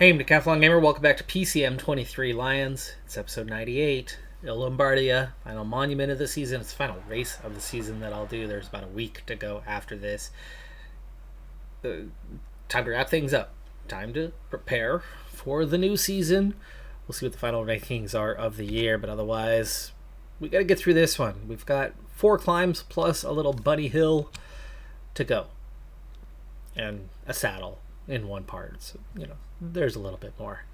Hey, I'm Decathlon Gamer. Welcome back to PCM23 Lions. It's episode 98. Il Lombardia, final monument of the season. It's the final race of the season that I'll do. There's about a week to go after this. Time to wrap things up. Time to prepare for the new season. We'll see what the final rankings are of the year, but otherwise, we got to get through this one. We've got 4 climbs plus a little bunny hill to go, and a saddle in one part. So, there's a little bit more.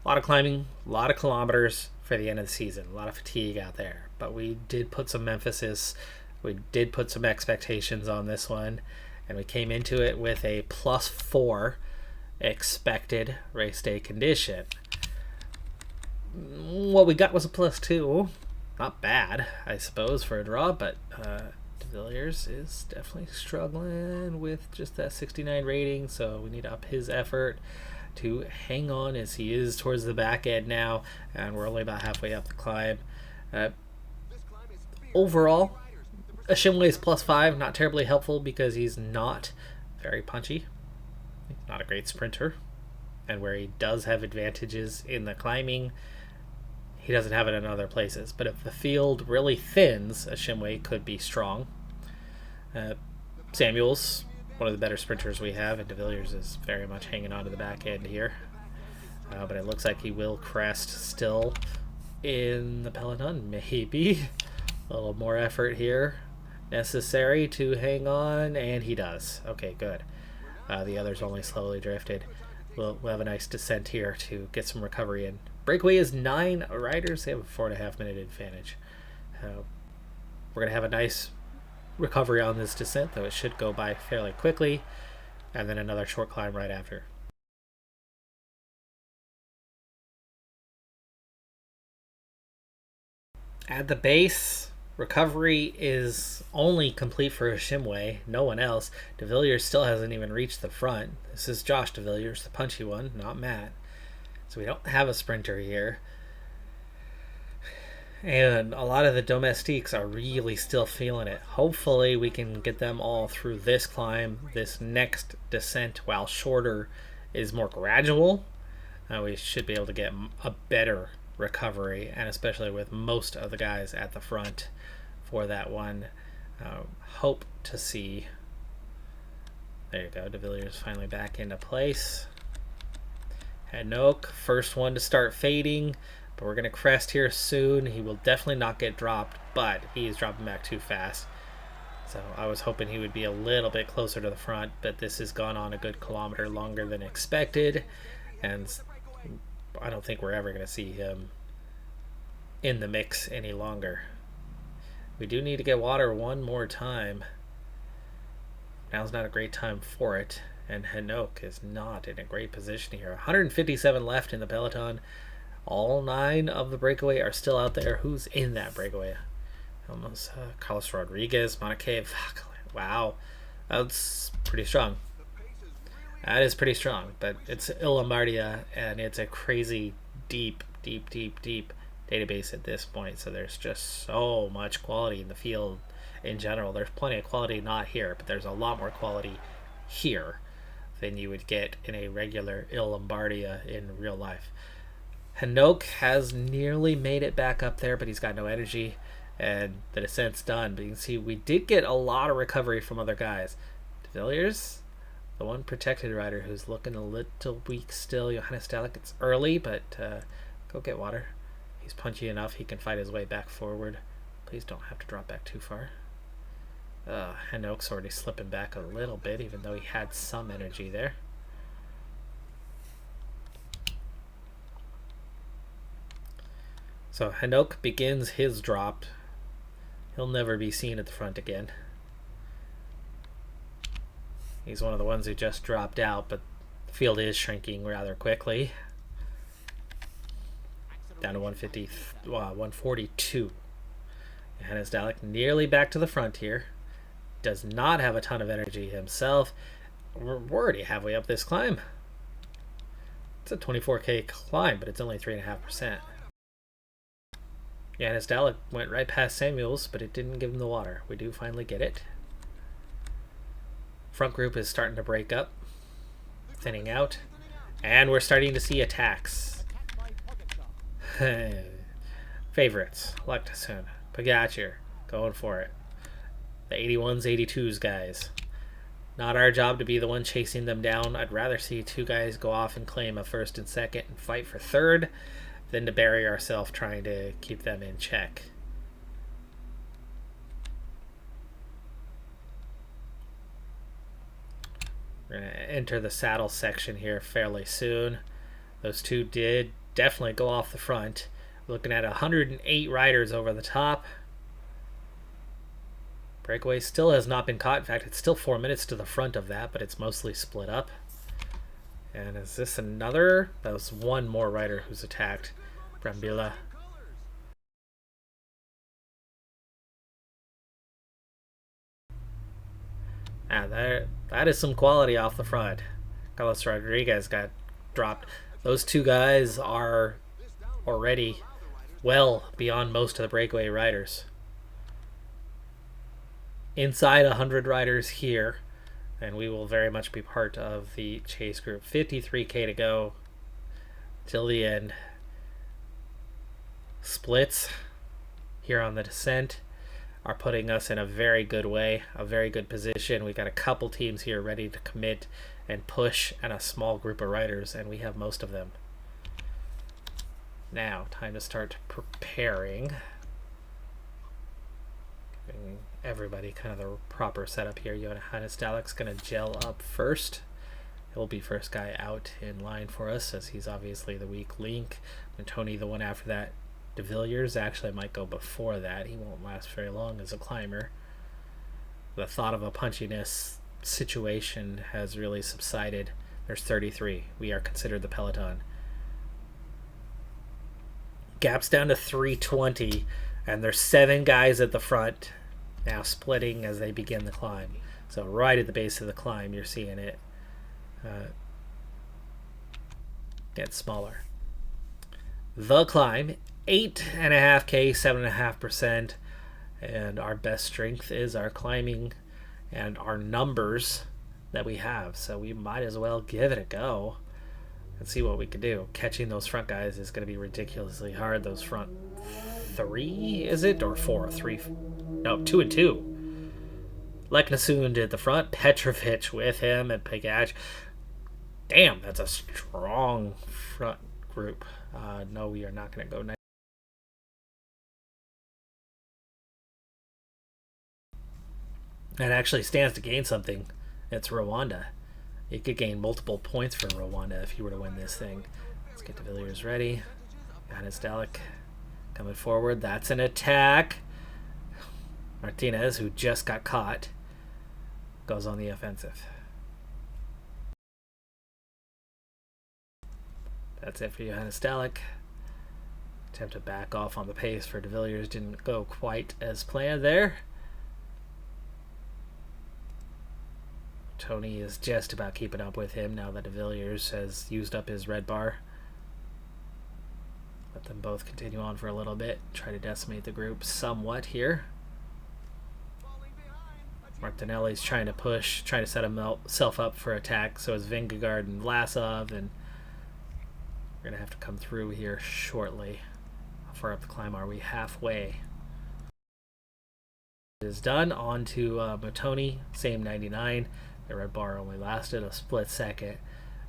A lot of climbing, a lot of kilometers for the end of the season. A lot of fatigue out there. But we did put some emphasis, we did put some expectations on this one, and we came into it with a +4 expected race day condition. What we got was a +2. Not bad, I suppose, for a draw, but De Villiers is definitely struggling with just that 69 rating, so we need to up his effort to hang on as he is towards the back end now, and we're only about halfway up the climb. Overall, Ashimwe's +5, not terribly helpful because he's not very punchy, not a great sprinter, and where he does have advantages in the climbing, he doesn't have it in other places. But if the field really thins, Ashimwe could be strong. Samuel's one of the better sprinters we have, and De Villiers is very much hanging on to the back end here. But it looks like he will crest still in the peloton, maybe. A little more effort here necessary to hang on, and he does. Okay, good. The others only slowly drifted. We'll have a nice descent here to get some recovery in. Breakaway is 9 riders. They have a 4.5 minute advantage. We're going to have a nice recovery on this descent, though it should go by fairly quickly, and then another short climb right after. At the base, recovery is only complete for Ashimwe, no one else. De Villiers still hasn't even reached the front. This is Josh De Villiers, the punchy one, not Matt. So we don't have a sprinter here. And a lot of the domestiques are really still feeling it. Hopefully we can get them all through this climb. This next descent, while shorter, is more gradual. We should be able to get a better recovery, and especially with most of the guys at the front for that one. Hope to see. There you go, De Villiers finally back into place. Hanouk, first one to start fading. But we're going to crest here soon. He will definitely not get dropped, but he's dropping back too fast. So I was hoping he would be a little bit closer to the front, but this has gone on a good kilometer longer than expected, and I don't think we're ever going to see him in the mix any longer. We do need to get water one more time. Now's not a great time for it, and Hanouk is not in a great position here. 157 left in the peloton. All 9 of the breakaway are still out there. Who's in that breakaway? Almost Carlos Rodriguez, Monacave. Wow, that's pretty strong. That is pretty strong, but it's Il Lombardia, and it's a crazy deep database at this point. So there's just so much quality in the field in general. There's plenty of quality not here, but there's a lot more quality here than you would get in a regular Il Lombardia in real life. Hanouk has nearly made it back up there, but he's got no energy, and the descent's done. But you can see we did get a lot of recovery from other guys. De Villiers, the one protected rider who's looking a little weak still. Johannes Dalek, it's early, but go get water. He's punchy enough. He can fight his way back forward. Please don't have to drop back too far. Hanouk's already slipping back a little bit, even though he had some energy there. So Hanouk begins his drop. He'll never be seen at the front again. He's one of the ones who just dropped out, but the field is shrinking rather quickly. Down to 142. Johannes Dalek nearly back to the front here. Does not have a ton of energy himself. We're already halfway up this climb. It's a 24k climb, but it's only 3.5%. Johannes Dalek went right past Samuels, but it didn't give him the water. We do finally get it. Front group is starting to break up, thinning out. And we're starting to see attacks. Favorites. Lectison. Pagacher. Going for it. The 81s, 82s guys. Not our job to be the one chasing them down. I'd rather see two guys go off and claim a first and second and fight for third than to bury ourselves trying to keep them in check. We're going to enter the saddle section here fairly soon. Those two did definitely go off the front. Looking at 108 riders over the top. Breakaway still has not been caught. In fact, it's still 4 minutes to the front of that, but it's mostly split up. And is this another? That was one more rider who's attacked. Brambilla. That is some quality off the front. Carlos Rodriguez got dropped. Those two guys are already well beyond most of the breakaway riders. Inside 100 riders here, and we will very much be part of the chase group. 53k to go till the end. Splits here on the descent are putting us in a very good way, a very good position. We got a couple teams here ready to commit and push, and a small group of riders, and we have most of them. Now, time to start preparing. Giving everybody kind of the proper setup here. Johannes Dalek's going to gel up first. He'll be first guy out in line for us, as he's obviously the weak link. And Tony, the one after that. De Villiers actually might go before that. He won't last very long as a climber. The thought of a punchiness situation has really subsided. There's 33. We are considered the peloton. Gap's down to 320, and there's 7 guys at the front now splitting as they begin the climb. So right at the base of the climb, you're seeing it get smaller. The climb, 8.5K, 7.5%, and our best strength is our climbing and our numbers that we have. So we might as well give it a go and see what we can do. Catching those front guys is going to be ridiculously hard. Those front 3, is it? Or 4? 3? No, 2 and 2. Leknasund at the front. Petrovic with him and Pagach. Damn, that's a strong front group. No, we are not going to go next. It actually stands to gain something. It's Rwanda. It could gain multiple points for Rwanda if you were to win this thing. Let's get De Villiers ready. Johannes Dalek coming forward. That's an attack. Martinez, who just got caught, goes on the offensive. That's it for Johannes Dalek. Attempt to back off on the pace for De Villiers didn't go quite as planned there. Tony is just about keeping up with him now that De Villiers has used up his red bar. Let them both continue on for a little bit. Try to decimate the group somewhat here. Martinelli's trying to push, trying to set himself up for attack. So is Vingegaard and Vlasov, and we're going to have to come through here shortly. How far up the climb are we? Halfway. It is done. On to Motoni, same 99. The red bar only lasted a split second,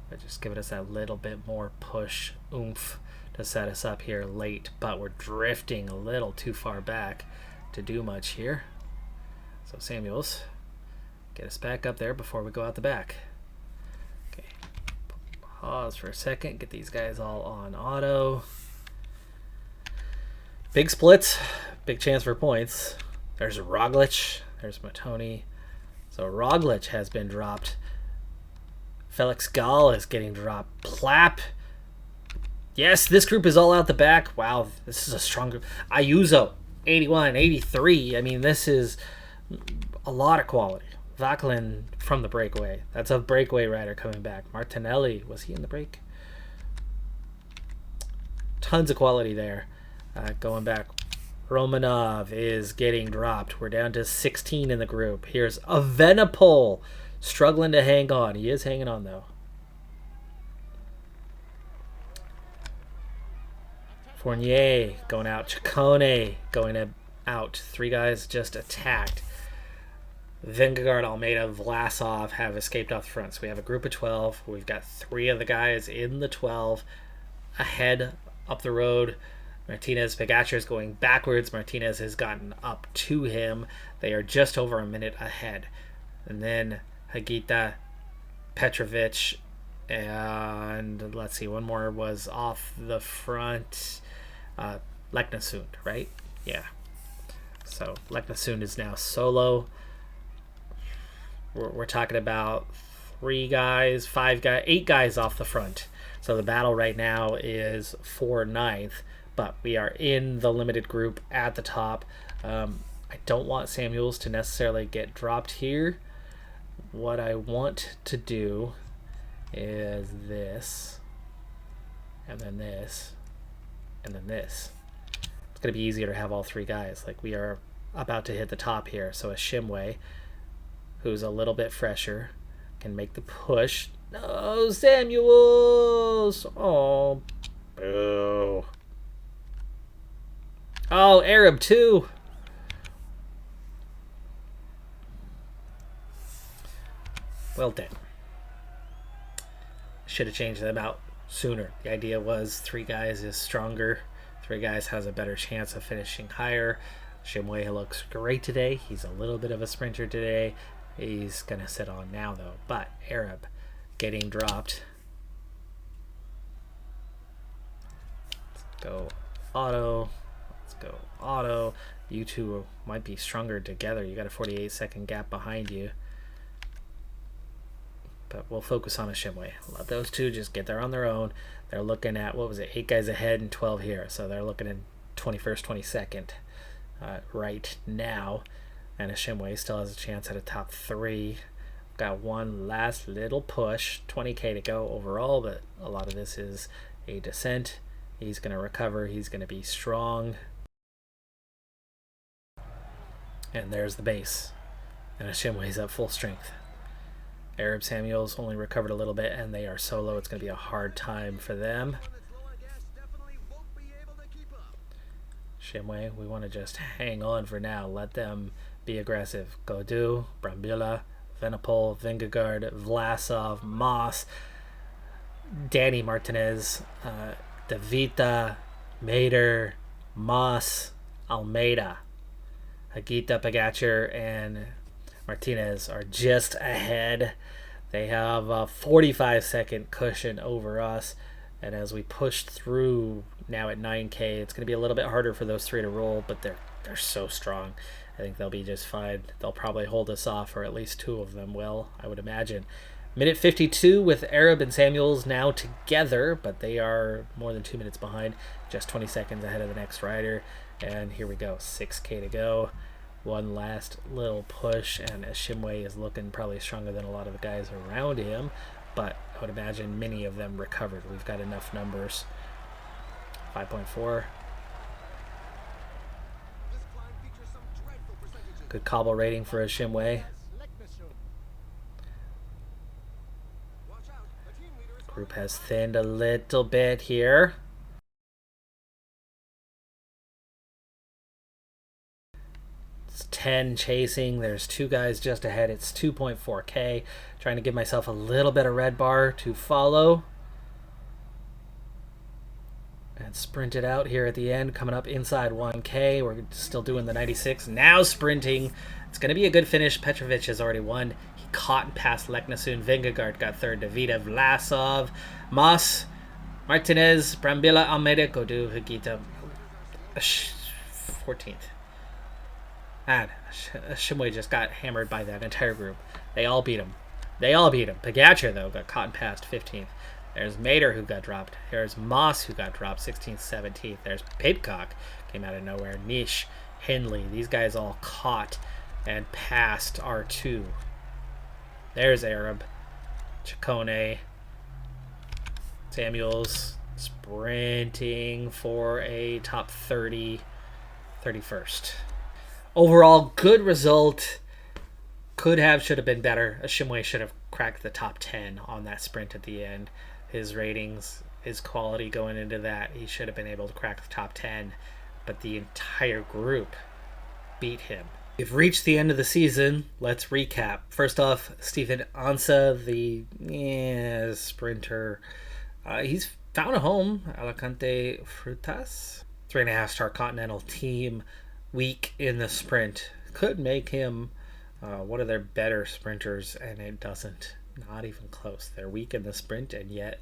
but just giving us that little bit more push, oomph, to set us up here late. But we're drifting a little too far back to do much here. So Samuels, get us back up there before we go out the back. Okay, pause for a second, get these guys all on auto. Big splits, big chance for points. There's Roglic, there's Motoni. So Roglic has been dropped. Felix Gall is getting dropped. Plapp. Yes, this group is all out the back. Wow, this is a strong group. Ayuso, 81, 83. I mean, this is a lot of quality. Vaclin from the breakaway. That's a breakaway rider coming back. Martinelli, was he in the break? Tons of quality there. Going back. Romanov is getting dropped. We're down to 16 in the group. Here's Evenepoel struggling to hang on. He is hanging on, though. Fournier going out. Chacone going out. 3 guys just attacked. Vingegaard, Almeida, Vlasov have escaped off the front. So we have a group of 12. We've got 3 of the guys in the 12 ahead up the road. Martinez, Pogacar is going backwards. Martinez has gotten up to him. They are just over a minute ahead. And then Hagita, Petrovic, and let's see, one more was off the front. Leknesund, right? Yeah. So Leknesund is now solo. We're talking about 3 guys, 5 guys, 8 guys off the front. So the battle right now is for 9th, but we are in the limited group at the top. I don't want Samuels to necessarily get dropped here. What I want to do is this, and then this, and then this. It's going to be easier to have all 3 guys. Like, we are about to hit the top here. So a Shimway, who's a little bit fresher, can make the push. No, Samuels! Oh, boo. Oh, Arab too. Well done. Should have changed them out sooner. The idea was 3 guys is stronger. 3 guys has a better chance of finishing higher. Shimway looks great today. He's a little bit of a sprinter today. He's going to sit on now, though. But Arab getting dropped. Let's go auto. Let's go auto. You two might be stronger together. You got a 48-second gap behind you. But we'll focus on a Shimway. Let those 2 just get there on their own. They're looking at, what was it, 8 guys ahead and 12 here. So they're looking at 21st, 22nd right now. And a Shimway still has a chance at a top 3. Got one last little push. 20k to go overall, but a lot of this is a descent. He's going to recover. He's going to be strong. And there's the base. And a Shimway's at full strength. Arab Samuels only recovered a little bit, and they are solo. It's going to be a hard time for them. Shimway, we want to just hang on for now. Let them be aggressive. Godu, Brambilla, Venepol, Vingegaard, Vlasov, Moss, Danny Martinez, De Vita, Mader, Moss, Almeida, Hagita, Pogacar, and Martinez are just ahead. They have a 45-second cushion over us. And as we push through now at 9k, it's going to be a little bit harder for those 3 to roll, but they're so strong. I think they'll be just fine. They'll probably hold us off, or at least 2 of them will, I would imagine. Minute 52 with Arab and Samuels now together, but they are more than 2 minutes behind, just 20 seconds ahead of the next rider. And here we go, 6k to go. One last little push, and Shimway is looking probably stronger than a lot of the guys around him, but I would imagine many of them recovered. We've got enough numbers. 5.4. Good cobble rating for a Shimway. Group has thinned a little bit here. It's 10 chasing. There's 2 guys just ahead. It's 2.4k. Trying to give myself a little bit of red bar to follow. And sprint it out here at the end. Coming up inside 1k. We're still doing the 96. Now sprinting. It's going to be a good finish. Petrovic has already won. He caught and passed Leknesund. Vingegaard got 3rd. De Vita, Vlasov, Moss, Martinez, Brambilla, Almeida, Godu, Hagita. 14th. And Shimway just got hammered by that entire group. They all beat him. Pogacar, though, got caught and passed 15th. There's Mader, who got dropped. There's Moss, who got dropped 16th, 17th. There's Pidcock, came out of nowhere. Nish, Hindley, these guys all caught and passed R2. There's Arab, Chacone, Samuels sprinting for a top 30, 31st. Overall, good result. Should have been better. Shimway should have cracked the top 10 on that sprint at the end. His ratings his quality going into that. He should have been able to crack the top 10, but the entire group beat him. We've reached the end of the season. Let's recap. First off, Stephen Ansa, the sprinter. He's found a home. Alicante Frutas. 3.5-star Continental team. Weak in the sprint. Could make him one of their better sprinters, and it doesn't. Not even close. They're weak in the sprint, and yet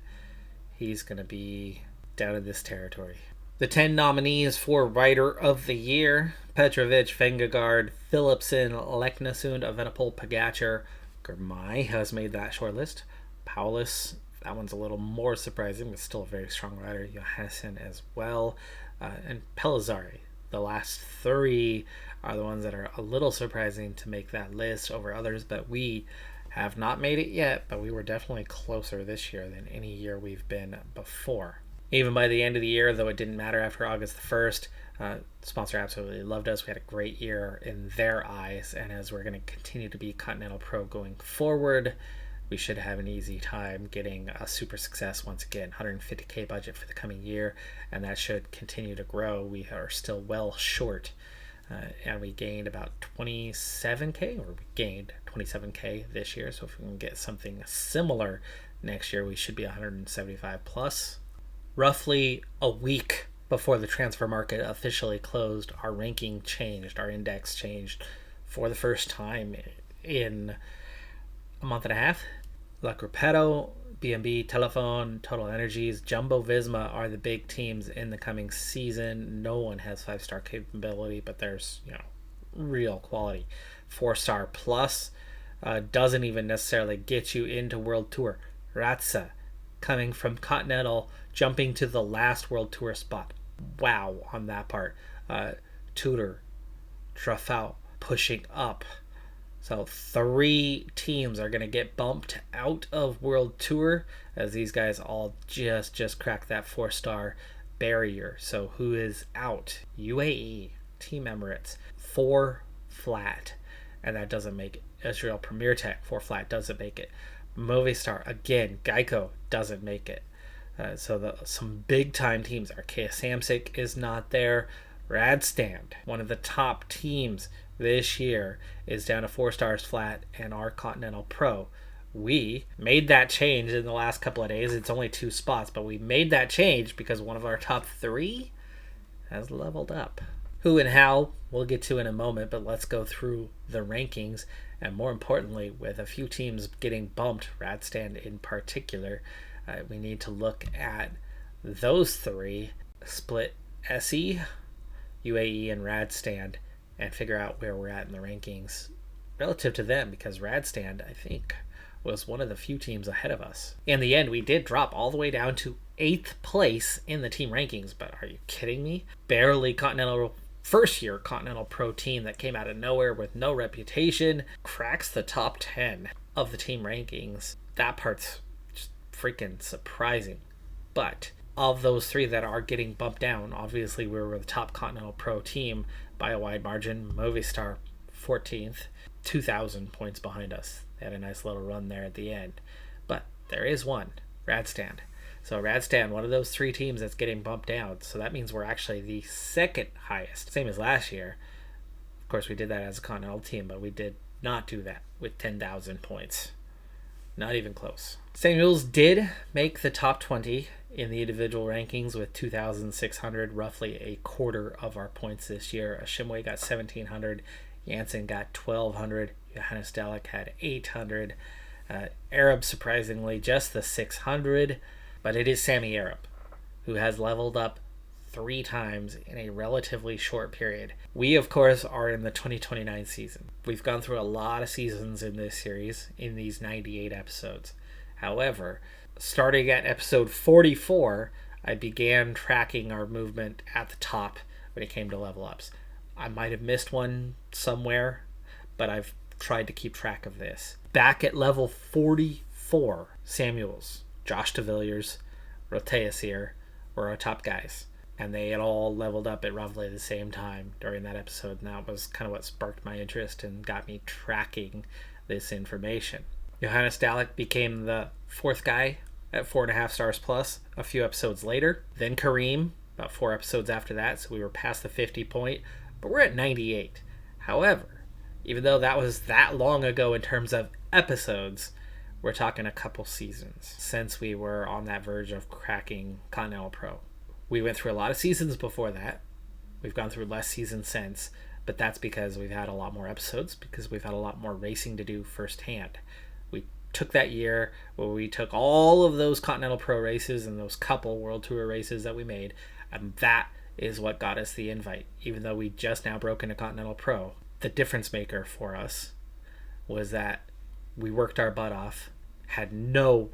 he's going to be down in this territory. The 10 nominees for Rider of the Year: Petrovic, Vingegaard, Philipsen, Leknesund, Evenepoel, Pogacar. Girmay has made that shortlist. Paulus, that one's a little more surprising, but still a very strong rider. Johansson as well. And Pellizzari. The last 3 are the ones that are a little surprising to make that list over others, but we have not made it yet, but we were definitely closer this year than any year we've been before. Even by the end of the year, though it didn't matter after August the 1st, sponsor absolutely loved us. We had a great year in their eyes, and as we're going to continue to be Continental Pro going forward, we should have an easy time getting a super success once again. $150K budget for the coming year, and that should continue to grow. We are still well short, and we gained about 27K, or we gained 27K this year. So if we can get something similar next year, we should be 175 plus. Roughly a week before the transfer market officially closed, our ranking changed, our index changed for the first time in a month and a half. La Gruppetto, BMB, Telefon, Total Energies, Jumbo Visma are the big teams in the coming season. No one has 5-star capability, but there's real quality. 4-star plus doesn't even necessarily get you into World Tour. Ratza, coming from Continental, jumping to the last World Tour spot. Wow on that part. Tudor, Trafau pushing up. So 3 teams are going to get bumped out of World Tour as these guys all just cracked that 4-star barrier. So who is out? UAE, Team Emirates, 4 flat. And that doesn't make it. Israel Premier Tech, 4 flat, doesn't make it. Movistar, again, Geico doesn't make it. So some big time teams. Arkea Samsic is not there. Radstand, one of the top teams this year, is down to 4 stars flat and our Continental Pro. We made that change in the last couple of days. It's only 2 spots, but we made that change because one of our top 3 has leveled up. Who and how we'll get to in a moment, but let's go through the rankings, and more importantly, with a few teams getting bumped, Radstand in particular, we need to look at those 3, Split SE, UAE, and Radstand, and figure out where we're at in the rankings relative to them, because Radstand, I think, was one of the few teams ahead of us. In the end, we did drop all the way down to 8th place in the team rankings, but are you kidding me? Barely Continental, first year Continental Pro team that came out of nowhere with no reputation, cracks the top 10 of the team rankings. That part's just freaking surprising. But of those 3 that are getting bumped down, obviously we were the top Continental Pro team by a wide margin. Movistar 14th, 2,000 points behind us. They had a nice little run there at the end. But there is one, Radstand. So Radstand, one of those 3 teams that's getting bumped down. So that means we're actually the 2nd highest, same as last year. Of course, we did that as a Continental team, but we did not do that with 10,000 points. Not even close. Samuels did make the top 20 in the individual rankings with 2,600, roughly a quarter of our points this year. Ashimwe got 1,700, Janssen got 1,200, Johannes Dalek had 800, Arab surprisingly just the 600, but it is Sammy Arab who has leveled up 3 times in a relatively short period. We, of course, are in the 2029 season. We've gone through a lot of seasons in this series, in these 98 episodes. However, starting at episode 44, I began tracking our movement at the top when it came to level ups. I might have missed one somewhere, but I've tried to keep track of this. Back at level 44, Samuels, Josh de Villiers, Roteasir were our top guys. And they had all leveled up at roughly the same time during that episode. And that was kind of what sparked my interest and got me tracking this information. Johannes Dalek became the 4th guy at 4.5 stars plus a few episodes later. Then Kareem, about 4 episodes after that, so we were past the 50 point, but we're at 98. However, even though that was that long ago in terms of episodes, we're talking a couple seasons since we were on that verge of cracking Continental Pro. We went through a lot of seasons before that. We've gone through less seasons since, but that's because we've had a lot more episodes, because we've had a lot more racing to do firsthand. We took that year where we took all of those Continental Pro races and those couple World Tour races that we made, and that is what got us the invite. Even though we just now broke into Continental Pro, the difference maker for us was that we worked our butt off, had no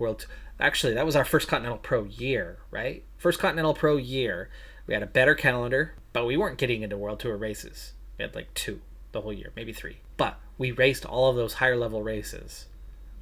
Actually, that was our first Continental Pro year, right? First Continental Pro year. We had a better calendar, but we weren't getting into World Tour races. We had like 2 the whole year, maybe 3. But we raced all of those higher level races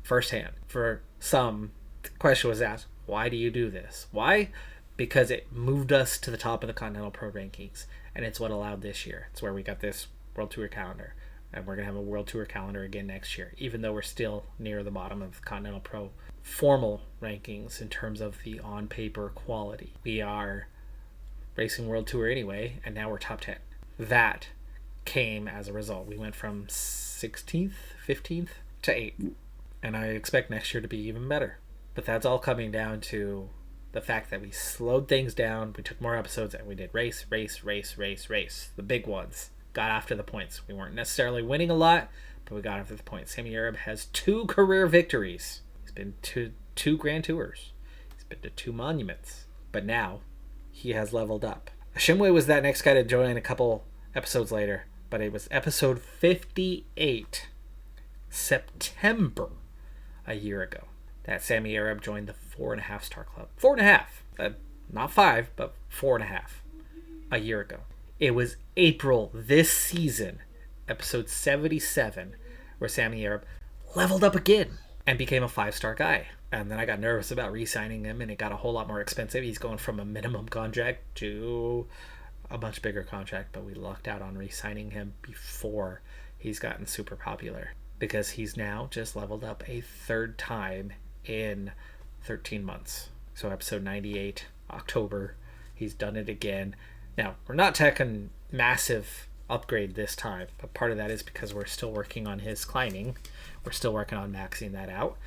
firsthand. For some, the question was asked, why do you do this? Why? Because it moved us to the top of the Continental Pro rankings, and it's what allowed this year. It's where we got this World Tour calendar, and we're going to have a World Tour calendar again next year, even though we're still near the bottom of the Continental Pro formal rankings in terms of the on-paper quality. We are racing World Tour anyway, and now we're top 10. That came as a result. We went from 16th, 15th to 8th, and I expect next year to be even better. But that's all coming down to the fact that we slowed things down, we took more episodes, and we did race, the big ones. Got after the points. We weren't necessarily winning a lot, but we got after the points. Sammy Arab has 2 career victories. He's been to 2 Grand Tours. He's been to 2 monuments. But now, he has leveled up. Shimway was that next guy to join a couple episodes later, but it was episode 58, September, a year ago, that Sammy Arab joined the 4.5 star club. 4.5. Not 5, but 4.5. A year ago. It was April this season, episode 77, where Sammy Arab leveled up again and became a 5-star guy. And then I got nervous about re-signing him, and it got a whole lot more expensive. He's going from a minimum contract to a much bigger contract, but we lucked out on re-signing him before he's gotten super popular, because he's now just leveled up a 3rd time in 13 months. So episode 98, October, he's done it again. Now, we're not taking massive upgrade this time, but part of that is because we're still working on his climbing. We're still working on maxing that out.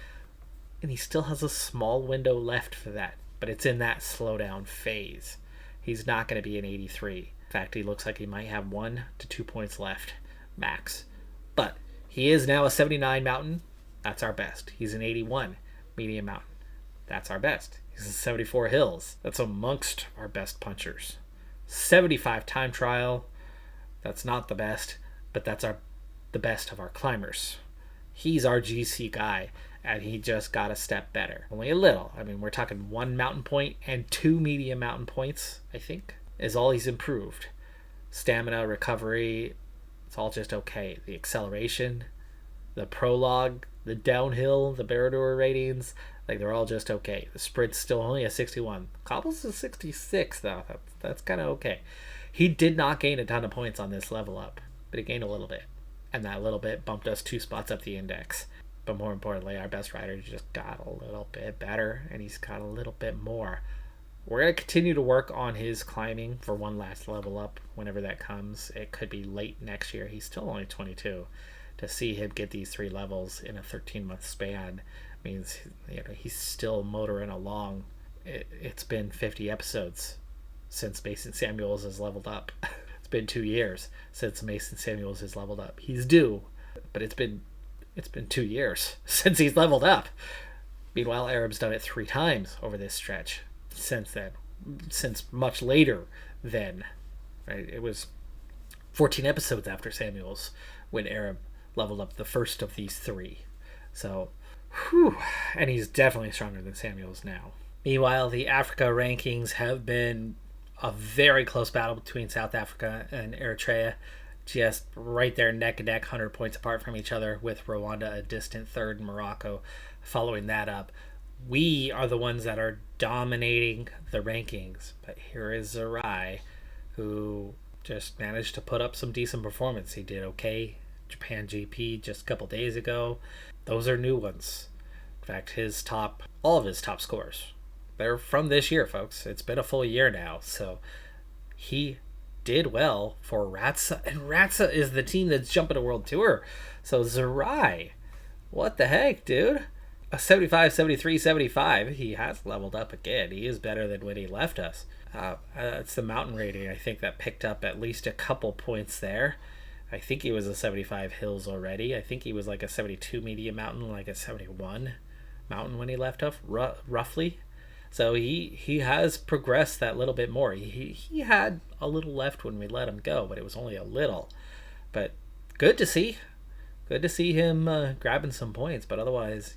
And he still has a small window left for that, but it's in that slowdown phase. He's not going to be an 83. In fact, he looks like he might have 1 to 2 points left, max. But he is now a 79 mountain. That's our best. He's an 81 medium mountain. That's our best. He's a 74 hills. That's amongst our best punchers. 75 time trial. That's not the best, but that's the best of our climbers. He's our GC guy, and he just got a step better. Only a little. I mean, we're talking 1 mountain point and 2 medium mountain points, I think, is all he's improved. Stamina, recovery, it's all just okay. The acceleration, the prologue, the downhill, the Barradour ratings, like, they're all just okay. The sprint's still only a 61. Cobble's a 66, though. That's kind of okay. He did not gain a ton of points on this level up, but he gained a little bit. And that little bit bumped us 2 spots up the index. But more importantly, our best rider just got a little bit better, and he's got a little bit more. We're going to continue to work on his climbing for one last level up whenever that comes. It could be late next year. He's still only 22. To see him get these 3 levels in a 13-month span means, he's still motoring along. It's been 50 episodes since Mason Samuels has leveled up. It's been 2 years since Mason Samuels has leveled up. He's due, but it's been 2 years since he's leveled up. Meanwhile, Arab's done it 3 times over this stretch since then, since much later then. Right? It was 14 episodes after Samuels when Arab leveled up the first of these 3. So, and he's definitely stronger than Samuels now. Meanwhile, the Africa rankings have been a very close battle between South Africa and Eritrea, just right there neck and neck, 100 points apart from each other, with Rwanda a distant 3rd, Morocco following that up. We are the ones that are dominating the rankings, but here is Zerai, who just managed to put up some decent performance. He did okay Japan GP just a couple days ago. Those are new ones. In fact, all of his top scores, they're from this year, folks. It's been a full year now, so he did well for Ratsa, and Ratsa is the team that's jumping to World Tour. So Zerai, what the heck, dude? A 75, 73, 75. He has leveled up again. He is better than when he left us. It's the mountain rating, I think, that picked up at least a couple points there. I think he was a 75 hills already. I think he was like a 72 medium mountain, like a 71 mountain when he left us, roughly. So he has progressed that little bit more. He had a little left when we let him go, but it was only a little. But good to see. Good to see him grabbing some points. But otherwise,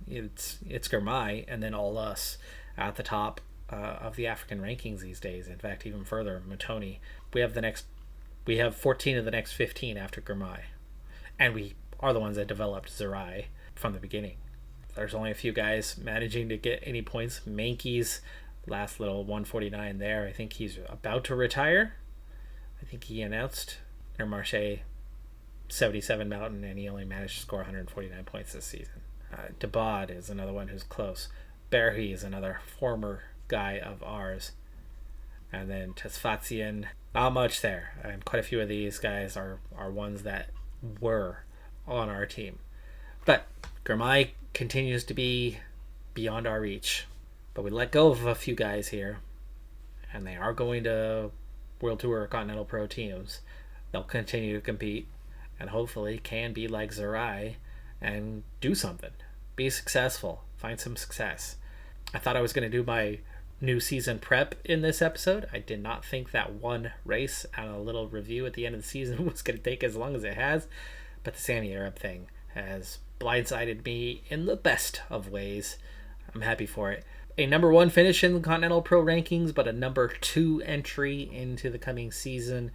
it's Girmay and then all us at the top of the African rankings these days. In fact, even further, Matoni. We have 14 of the next 15 after Girmay. And we are the ones that developed Zerai from the beginning. There's only a few guys managing to get any points. Mankey's last little 149 there. I think he's about to retire. I think he announced Intermarché 77 mountain, and he only managed to score 149 points this season. Debod is another one who's close. Berhi is another former guy of ours. And then Tesfazian, not much there. And quite a few of these guys are ones that were on our team. But Girmay continues to be beyond our reach. But we let go of a few guys here, and they are going to World Tour or Continental Pro teams. They'll continue to compete and hopefully can be like Zerai and do something. Be successful. Find some success. I thought I was going to do my new season prep in this episode. I did not think that one race and a little review at the end of the season was going to take as long as it has. But the Sammy Arab thing has blindsided me in the best of ways. I'm happy for it. A number 1 finish in the Continental Pro rankings, but a number 2 entry into the coming season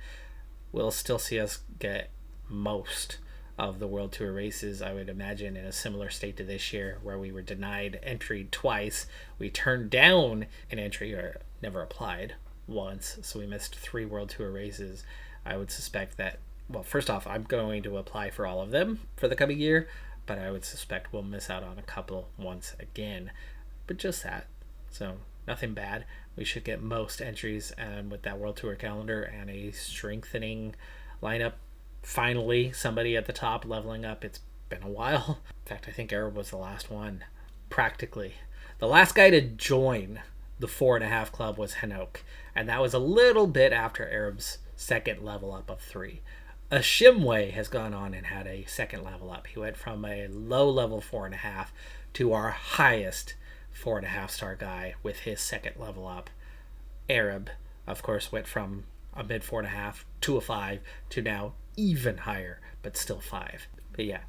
will still see us get most of the World Tour races, I would imagine, in a similar state to this year, where we were denied entry twice. We turned down an entry, or never applied once, so we missed 3 World Tour races. I would suspect that, well, first off, I'm going to apply for all of them for the coming year, but I would suspect we'll miss out on a couple once again. But just that. So nothing bad. We should get most entries, and with that World Tour calendar and a strengthening lineup, finally somebody at the top leveling up. It's been a while. In fact, I think Arab was the last one, practically. The last guy to join the 4.5 club was Hanok, and that was a little bit after Arab's second level up of 3. Ashimwe has gone on and had a second level up. He went from a low level 4.5 to our highest 4.5 star guy with his second level up. Arab, of course, went from a mid 4.5 to a 5 to now even higher, but still 5. But yeah,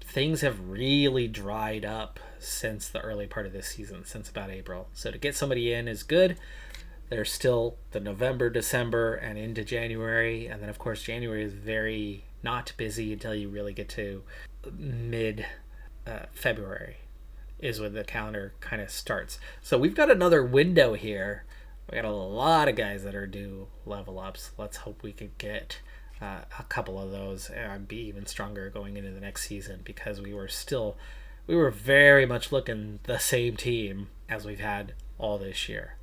things have really dried up since the early part of this season, since about April. So to get somebody in is good. There's still the November, December, and into January. And then, of course, January is very not busy until you really get to mid-February is when the calendar kind of starts. So we've got another window here. We got a lot of guys that are due level ups. Let's hope we could get a couple of those and be even stronger going into the next season, because we were very much looking the same team as we've had all this year.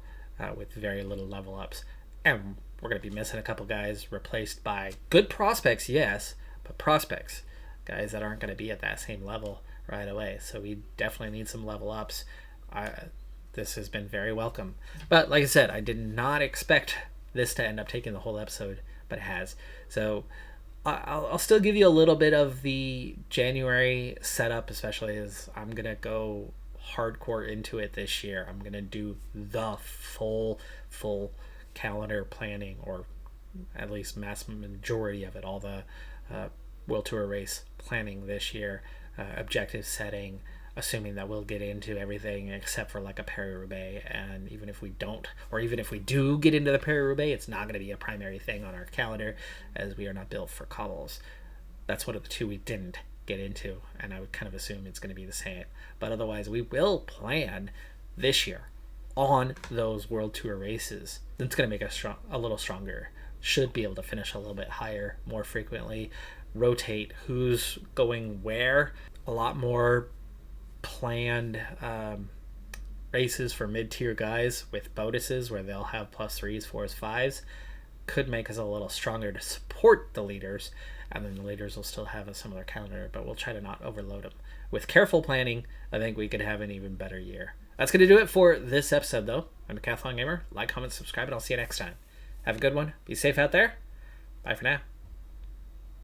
With very little level ups, and we're going to be missing a couple guys, replaced by good prospects, yes, but prospects, guys that aren't going to be at that same level right away. So we definitely need some level ups. This has been very welcome, but like I said, I did not expect this to end up taking the whole episode, but it has. So I'll still give you a little bit of the January setup, especially as I'm going to go hardcore into it this year. I'm gonna do the full calendar planning, or at least mass majority of it, all the World Tour race planning this year, objective setting, assuming that we'll get into everything except for like a Paris-Roubaix. And even if we don't, or even if we do get into the Paris-Roubaix, it's not going to be a primary thing on our calendar, as we are not built for cobbles. That's one of the 2 we didn't get into, and I would kind of assume it's going to be the same. But otherwise, we will plan this year on those World Tour races. That's going to make us a little stronger. Should be able to finish a little bit higher more frequently, rotate who's going where, a lot more planned races for mid-tier guys with bonuses where they'll have +3s, 4s, 5s could make us a little stronger to support the leaders, and then the leaders will still have a similar calendar, but we'll try to not overload them. With careful planning, I think we could have an even better year. That's going to do it for this episode, though. I'm Decathlon Gamer. Like, comment, subscribe, and I'll see you next time. Have a good one. Be safe out there. Bye for now.